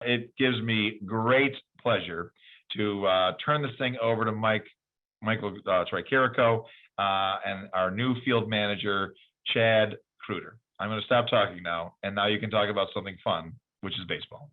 It gives me great pleasure to turn this thing over to Michael Tricarico, and our new field manager, Chad Kreuter. I'm going to stop talking now, and now you can talk about something fun, which is baseball.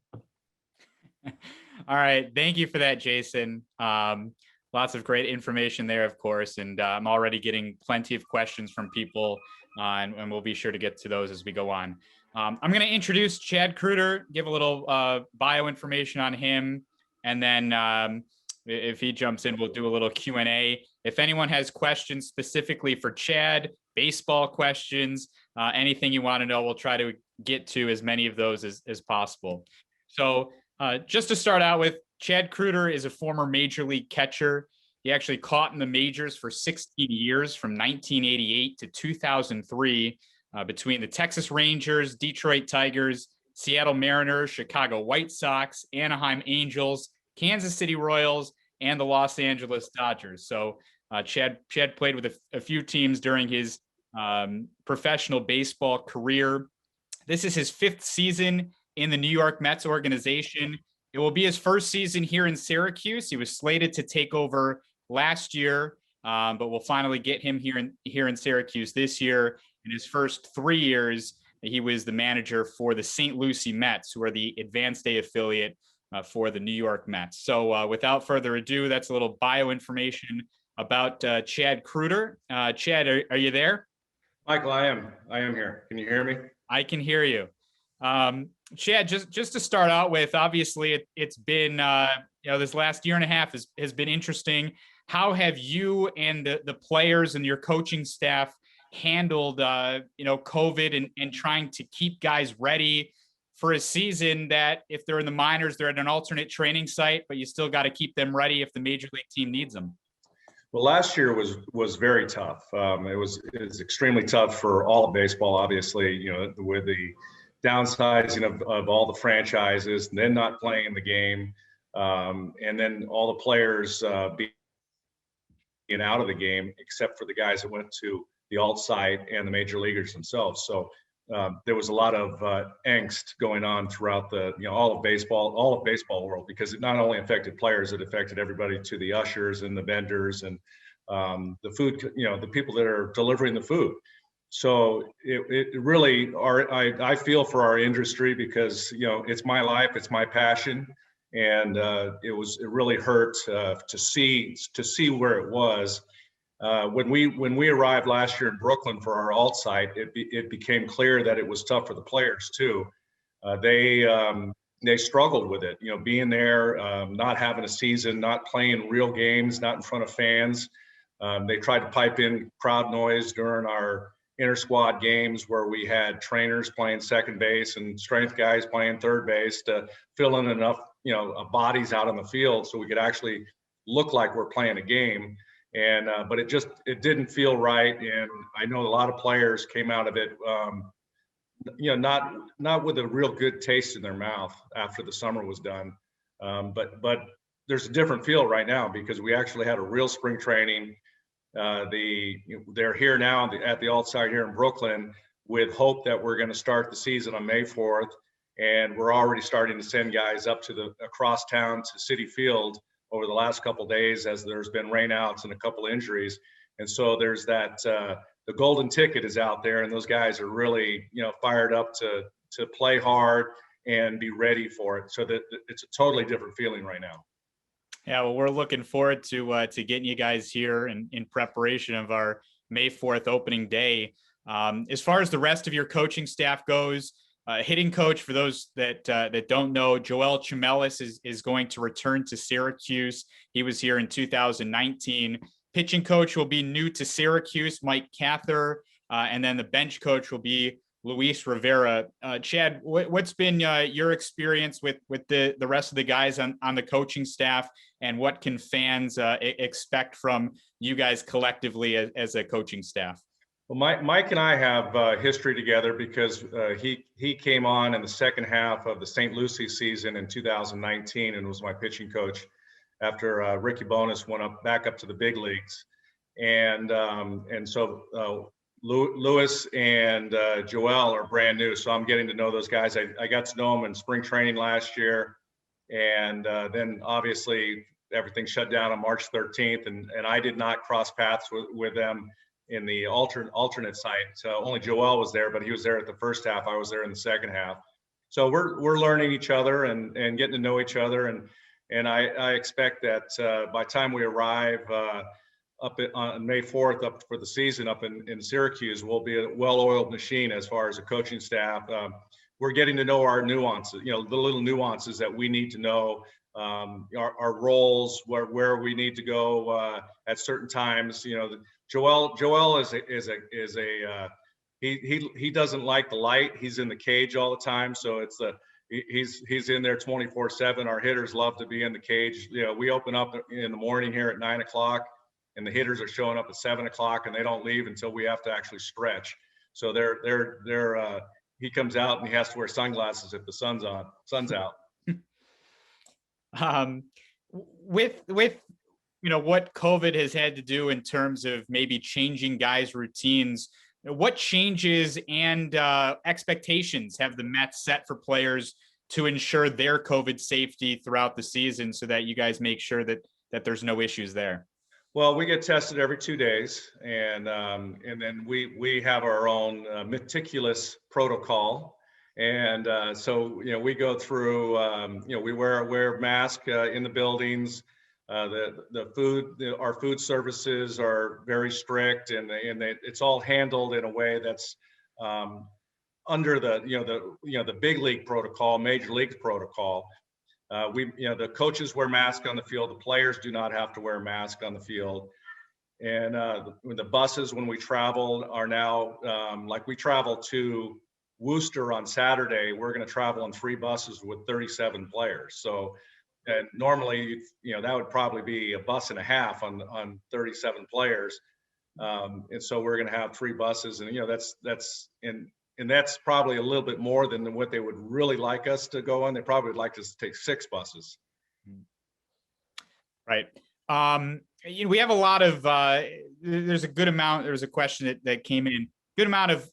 All right. Thank you for that, Jason. Lots of great information there, of course, and I'm already getting plenty of questions from people, and we'll be sure to get to those as we go on. I'm going to introduce Chad Kreuter, give a little bio information on him, and then if he jumps in, we'll do a little Q&A. If anyone has questions specifically for Chad, baseball questions, anything you want to know, we'll try to get to as many of those as possible. So just to start out with, Chad Kreuter is a former major league catcher. He actually caught in the majors for 16 years, from 1988 to 2003, between the Texas Rangers, Detroit Tigers, Seattle Mariners, Chicago White Sox, Anaheim Angels, Kansas City Royals, and the Los Angeles Dodgers. So Chad played with a few teams during his professional baseball career. This is his 5th season in the New York Mets organization. It will be his first season here in Syracuse. He was slated to take over last year, but we'll finally get him here in Syracuse this year. In his first 3 years, he was the manager for the St. Lucie Mets, who are the Advanced A affiliate for the New York Mets. So without further ado, that's a little bio information about Chad Kreuter. Chad, are you there? Michael, I am here. Can you hear me? I can hear you. Chad, just to start out with, obviously it's been, this last year and a half has been interesting. How have you and the players and your coaching staff handled, COVID and trying to keep guys ready for a season that, if they're in the minors, they're at an alternate training site, but you still got to keep them ready if the major league team needs them? Well, last year was very tough. It was extremely tough for all of baseball, obviously, with the downsizing of all the franchises, and then not playing the game, and then all the players being out of the game, except for the guys that went to the alt site and the major leaguers themselves. So there was a lot of angst going on throughout all of baseball world, because it not only affected players, it affected everybody, to the ushers and the vendors and the food, the people that are delivering the food. So it really, I feel for our industry, because it's my life, it's my passion, and it really hurt to see where it was. When we arrived last year in Brooklyn for our alt site, it became clear that it was tough for the players too. They struggled with it, being there, not having a season, not playing real games, not in front of fans. They tried to pipe in crowd noise during our inter-squad games, where we had trainers playing second base and strength guys playing third base, to fill in enough bodies out on the field so we could actually look like we're playing a game. And but it didn't feel right, and I know a lot of players came out of it, not with a real good taste in their mouth after the summer was done. But there's a different feel right now, because we actually had a real spring training. They're here now at the alt site here in Brooklyn, with hope that we're going to start the season on May 4th, and we're already starting to send guys up across town to Citi Field over the last couple of days, as there's been rainouts and a couple injuries. And so there's that, the golden ticket is out there, and those guys are really, fired up to play hard and be ready for it. So that it's a totally different feeling right now. Yeah, well, we're looking forward to getting you guys here in preparation of our May 4th opening day. As far as the rest of your coaching staff goes, hitting coach, for those that don't know, Joel Chamelis is going to return to Syracuse. He was here in 2019. Pitching coach will be new to Syracuse, Mike Cather, and then the bench coach will be Luis Rivera. Chad, what's been your experience with the rest of the guys on the coaching staff, and what can fans expect from you guys collectively as a coaching staff? Well, Mike and I have history together, because he came on in the second half of the St. Lucie season in 2019 and was my pitching coach after Ricky Bonas went back up to the big leagues. And so Lewis and Joel are brand new, so I'm getting to know those guys. I got to know them in spring training last year, and then obviously everything shut down on March 13th, and I did not cross paths with them in the alternate site. So only Joel was there, but he was there at the first half. I was there in the second half. So we're learning each other and getting to know each other, and I expect that by the time we arrive on May 4th up for the season up in Syracuse, we'll be a well-oiled machine as far as a coaching staff. We're getting to know our nuances, the little nuances that we need to know, our roles, where we need to go at certain times. Joel is he doesn't like the light. He's in the cage all the time, so he's in there 24/7. Our hitters love to be in the cage. We open up in the morning here at 9 o'clock. And the hitters are showing up at 7 o'clock, and they don't leave until we have to actually stretch. So he comes out and he has to wear sunglasses if the sun's out. With what COVID has had to do in terms of maybe changing guys' routines, what changes and expectations have the Mets set for players to ensure their COVID safety throughout the season, so that you guys make sure that there's no issues there? Well, we get tested every 2 days, and then we have our own meticulous protocol, and so we go through. We wear mask in the buildings. The food, our food services are very strict, and it's all handled in a way that's under the big league protocol, major league protocol. The coaches wear masks on the field. The players do not have to wear a mask on the field. And the buses, when we travel, are now like we travel to Worcester on Saturday. We're going to travel on 3 buses with 37 players. So, and normally, that would probably be a bus and a half on 37 players. And so we're going to have 3 buses, and and that's probably a little bit more than what they would really like us to go on. They probably would like us to take 6 buses. Right. We have a lot of, there's a good amount, there was a question that came in, good amount of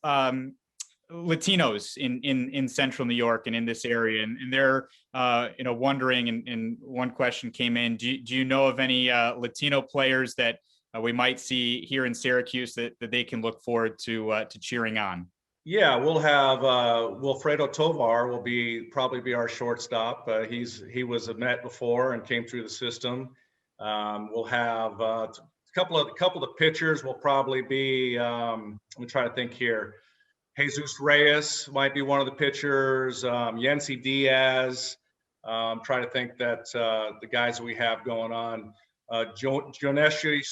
Latinos in central New York and in this area. And they're, wondering, and one question came in, do you know of any Latino players that we might see here in Syracuse that they can look forward to cheering on? Yeah, we'll have Wilfredo Tovar will probably be our shortstop. He was a Met before and came through the system. We'll have a couple of the pitchers will probably be. I'm trying to think here. Jesus Reyes might be one of the pitchers. Yency Diaz. I'm trying to think that the guys that we have going on. Joneshwi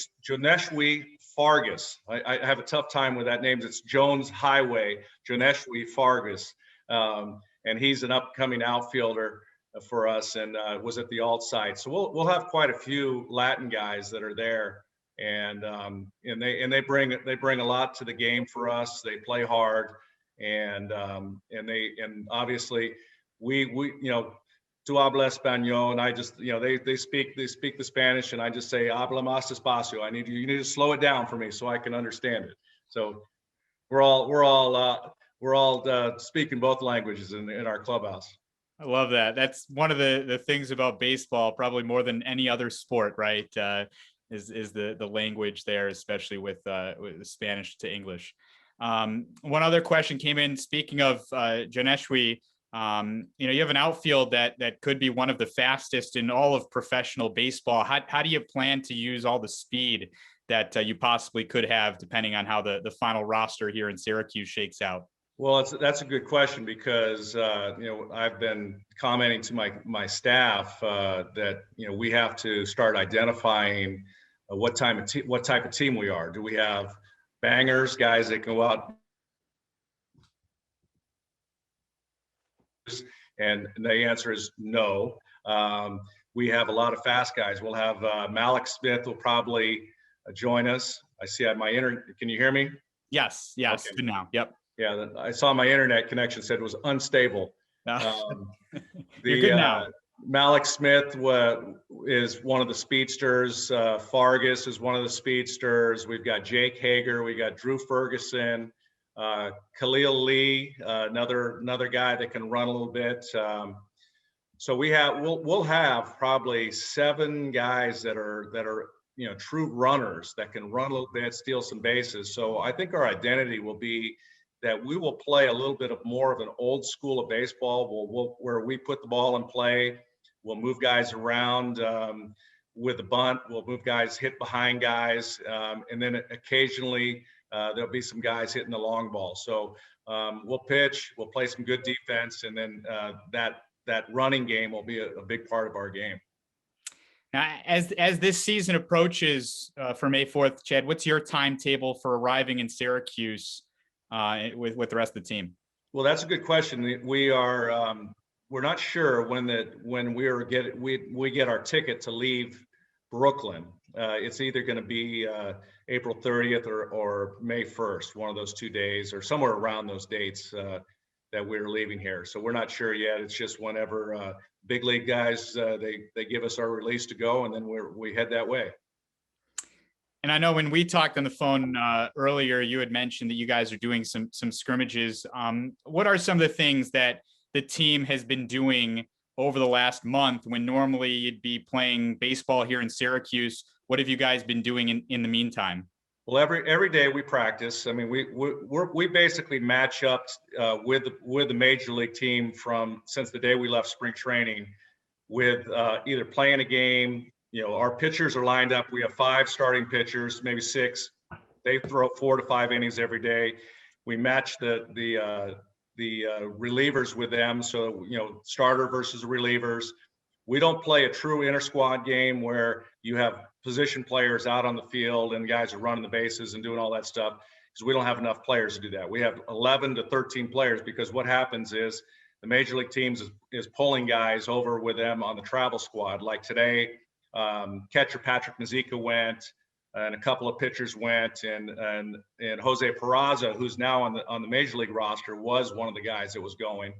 Fargas. I have a tough time with that name. It's Jones Highway, Joneshwi Fargas. And he's an upcoming outfielder for us, and was at the alt side. So we'll have quite a few Latin guys that are there, and they bring a lot to the game for us. They play hard, and obviously we tu habla español, and I just, they speak the Spanish, and I just say habla más despacio. You need to slow it down for me so I can understand it. So we're all speaking both languages in our clubhouse. I love that. That's one of the things about baseball, probably more than any other sport, right? Is the language there, especially with the Spanish to English. One other question came in. Speaking of Joneshwi, you have an outfield that could be one of the fastest in all of professional baseball. How do you plan to use all the speed that you possibly could have, depending on how the final roster here in Syracuse shakes out? Well, that's a good question, because I've been commenting to my staff that we have to start identifying what type of team we are. Do we have bangers, guys that go out? And the answer is no. We have a lot of fast guys. We'll have Malik Smith will probably join us. I see my internet. Can you hear me? Yes. Okay. Good now. Yep. Yeah, I saw my internet connection said it was unstable. You're good now. Malik Smith is one of the speedsters. Fargus is one of the speedsters. We've got Jake Hager. We got Drew Ferguson. Khalil Lee, another guy that can run a little bit. So we'll have probably 7 guys that are true runners that can run a little bit, steal some bases. So I think our identity will be that we will play a little bit of more of an old school of baseball, where we put the ball in play. We'll move guys around with the bunt. We'll move guys, hit behind guys, and then occasionally there'll be some guys hitting the long ball. So we'll pitch, we'll play some good defense, and then that running game will be a big part of our game. Now, as this season approaches for May 4th, Chad, what's your timetable for arriving in Syracuse with the rest of the team? Well, that's a good question. We're not sure when we get our ticket to leave Brooklyn. It's either going to be April 30th or May 1st, one of those 2 days, or somewhere around those dates that we're leaving here. So we're not sure yet. It's just whenever big league guys they give us our release to go, and then we head that way. And I know when we talked on the phone earlier, you had mentioned that you guys are doing some scrimmages. What are some of the things that the team has been doing over the last month when normally you'd be playing baseball here in Syracuse? What have you guys been doing in the meantime? Well, every day we practice. I mean, we basically match up with the major league team since the day we left spring training, with either playing a game. Our pitchers are lined up. We have 5 starting pitchers, maybe 6. They throw 4 to 5 innings every day. We match the relievers with them. So, starter versus relievers. We don't play a true inter-squad game where you have position players out on the field and guys are running the bases and doing all that stuff, because we don't have enough players to do that. We have 11 to 13 players, because what happens is the major league teams is pulling guys over with them on the travel squad. Like today, catcher Patrick Mczeka went, and a couple of pitchers went, and Jose Peraza, who's now on the major league roster, was one of the guys that was going.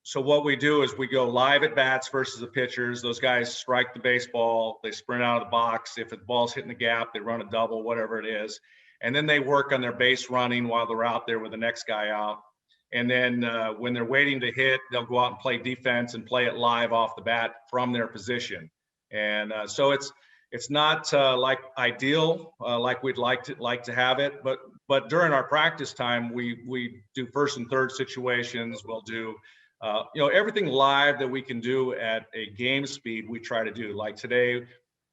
So what we do is we go live at bats versus the pitchers. Those guys strike the baseball, they sprint out of the box. If the ball's hitting the gap, they run a double, whatever it is. And then they work on their base running while they're out there with the next guy out. And then when they're waiting to hit, they'll go out and play defense and play it live off the bat from their position. And so it's not like ideal, like we'd like to have it, but during our practice time, we do first and third situations. We'll do everything live that we can do at a game speed. We try to do. Like today,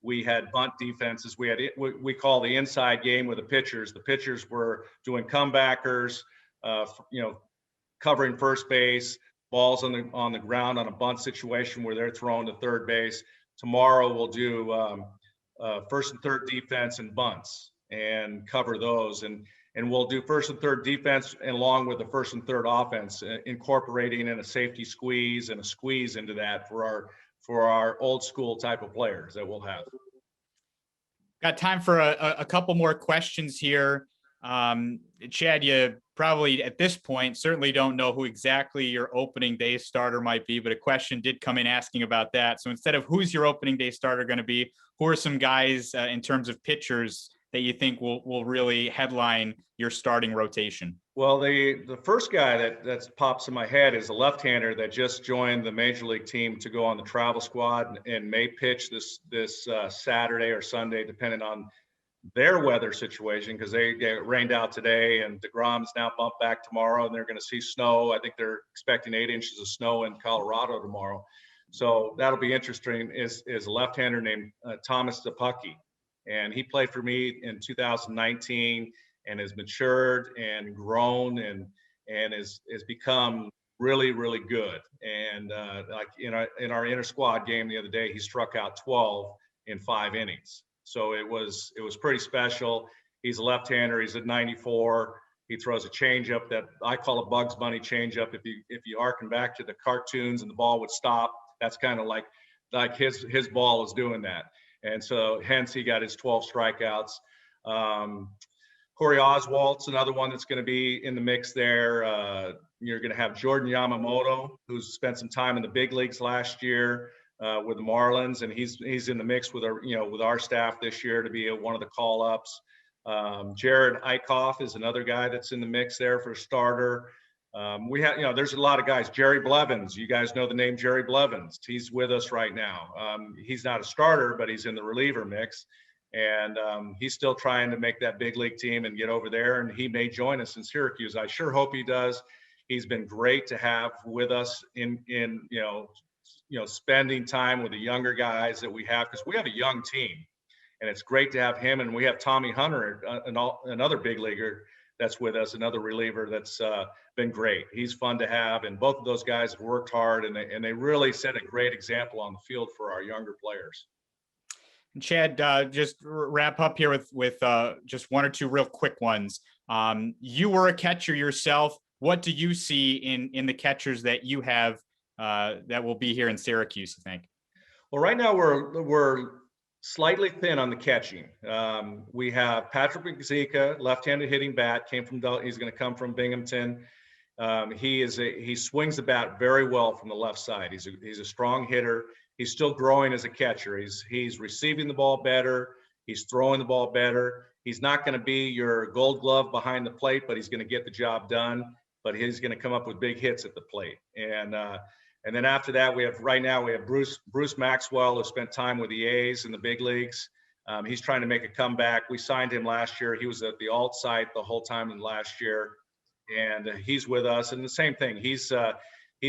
we had bunt defenses. We had we call the inside game with the pitchers. The pitchers were doing comebackers, covering first base, balls on the ground on a bunt situation where they're throwing to third base. Tomorrow we'll do first and third defense and bunts and cover those, and we'll do first and third defense along with the first and third offense, incorporating in a safety squeeze and a squeeze into that for our old school type of players that we'll have. Got time for a couple more questions here. Chad, you probably at this point certainly don't know who exactly your opening day starter might be, but a question did come in asking about that. So instead of who's your opening day starter going to be, who are some guys in terms of pitchers that you think will really headline your starting rotation? Well, the first guy that pops in my head is a left-hander that just joined the major league team to go on the travel squad and may pitch this Saturday or Sunday, depending on their weather situation, because they get rained out today, and DeGrom's now bumped back tomorrow, and they're going to see snow. I think they're expecting 8 inches of snow in Colorado tomorrow. So that'll be interesting. Is a left-hander named Thomas Pucci, and he played for me in 2019 and has matured and grown and has become really, really good. And like in our inter-squad game the other day, he struck out 12 in 5 innings. So it was pretty special. He's a left-hander. He's at 94. He throws a changeup that I call a Bugs Bunny changeup. If you harken back to the cartoons and the ball would stop, that's kind of like his ball is doing that. And so hence he got his 12 strikeouts. Corey Oswald's another one that's going to be in the mix there. You're going to have Jordan Yamamoto, who's spent some time in the big leagues last year with the Marlins, and he's in the mix with our staff this year to be one of the call-ups. Jared Eichhoff is another guy that's in the mix there for a starter. We have, there's a lot of guys. Jerry Blevins, you guys know the name Jerry Blevins. He's with us right now. He's not a starter, but he's in the reliever mix. And he's still trying to make that big league team and get over there. And he may join us in Syracuse. I sure hope he does. He's been great to have with us in spending time with the younger guys that we have, because we have a young team. And it's great to have him. And we have Tommy Hunter, another big leaguer that's with us, another reliever that's been great. He's fun to have. And both of those guys have worked hard, and they really set a great example on the field for our younger players. And Chad, just wrap up here with just one or two real quick ones. You were a catcher yourself. What do you see in the catchers that you have that will be here in Syracuse, you think? Well, right now we're slightly thin on the catching. We have Patrick Mczeka, left-handed hitting bat, he's going to come from Binghamton. He swings the bat very well from the left side. He's a strong hitter. He's still growing as a catcher. He's receiving the ball better. He's throwing the ball better. He's not going to be your gold glove behind the plate, but he's going to get the job done. But he's going to come up with big hits at the plate. And then after that, we have Bruce Maxwell, who spent time with the A's in the big leagues. He's trying to make a comeback. We signed him last year. He was at the alt site the whole time in last year, and he's with us. And the same thing, he's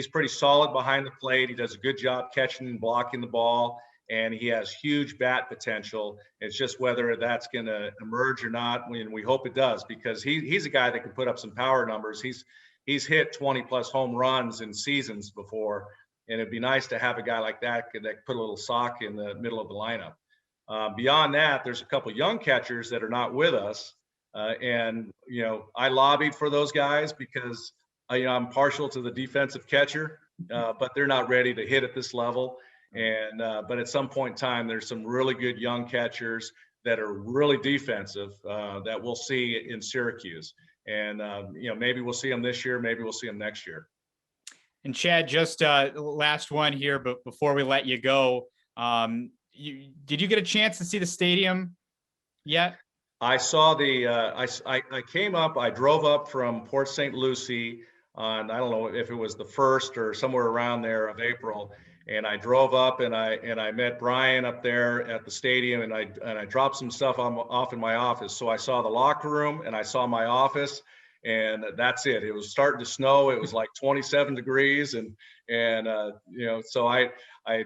pretty solid behind the plate. He does a good job catching and blocking the ball, and he has huge bat potential. It's just whether that's going to emerge or not. We hope it does, because he's a guy that can put up some power numbers. He's hit 20 plus home runs in seasons before, and it'd be nice to have a guy like that put a little sock in the middle of the lineup. Beyond that, there's a couple young catchers that are not with us, and I lobbied for those guys because I'm partial to the defensive catcher, but they're not ready to hit at this level. And but at some point in time, there's some really good young catchers that are really defensive that we'll see in Syracuse. And maybe we'll see them this year, maybe we'll see them next year. And Chad, just last one here, but before we let you go, did you get a chance to see the stadium yet? I saw I came up, I drove up from Port St. Lucie on, I don't know if it was the 1st or somewhere around there of April. And I drove up and I met Brian up there at the stadium, and I dropped some stuff off in my office. So I saw the locker room and I saw my office, and that's it. It was starting to snow. It was like 27 degrees, and so I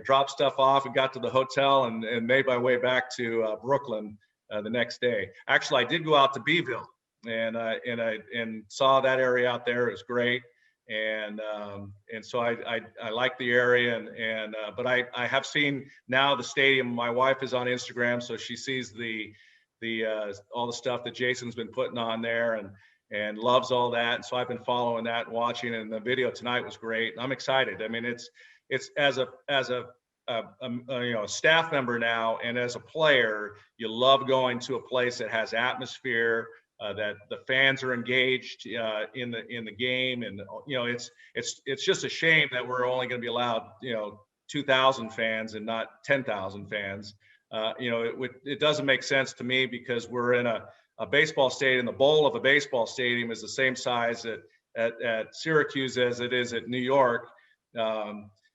dropped stuff off and got to the hotel and made my way back to Brooklyn the next day. Actually, I did go out to Beeville and saw that area out there. It was great. And so I like the area, but I have seen now the stadium. My wife is on Instagram, so she sees all the stuff that Jason's been putting on there and loves all that. And so I've been following that and watching, and the video tonight was great. I'm excited. I mean, it's as a staff member now, and as a player, you love going to a place that has atmosphere, that the fans are engaged in the game, and it's just a shame that we're only going to be allowed 2,000 fans and not 10,000 fans. It doesn't make sense to me, because we're in a baseball stadium. The bowl of a baseball stadium is the same size at Syracuse as it is at New York.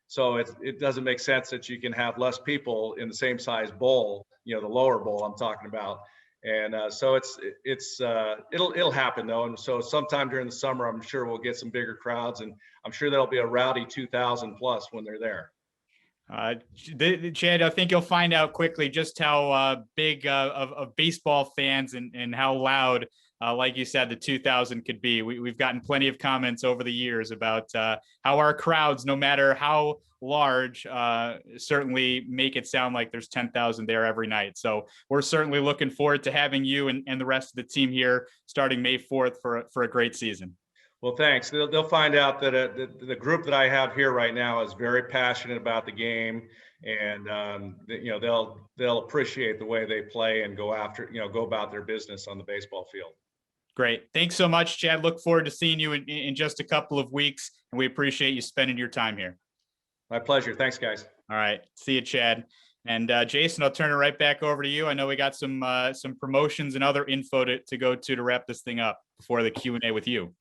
So it doesn't make sense that you can have less people in the same size bowl, the lower bowl I'm talking about. And so it'll happen though. And so sometime during the summer, I'm sure we'll get some bigger crowds, and I'm sure there'll be a rowdy 2,000 plus when they're there. Chad, I think you'll find out quickly just how big of baseball fans and how loud, like you said, the 2,000 could be. We've gotten plenty of comments over the years about how our crowds, no matter how large, certainly make it sound like there's 10,000 there every night. So we're certainly looking forward to having you and the rest of the team here starting May 4th for a great season. Well, thanks. They'll find out that the group that I have here right now is very passionate about the game, and they'll appreciate the way they play and go about their business on the baseball field. Great. Thanks so much, Chad. Look forward to seeing you in just a couple of weeks, and we appreciate you spending your time here. My pleasure. Thanks, guys. All right. See you, Chad. And Jason, I'll turn it right back over to you. I know we got some promotions and other info to go to wrap this thing up before the Q&A with you.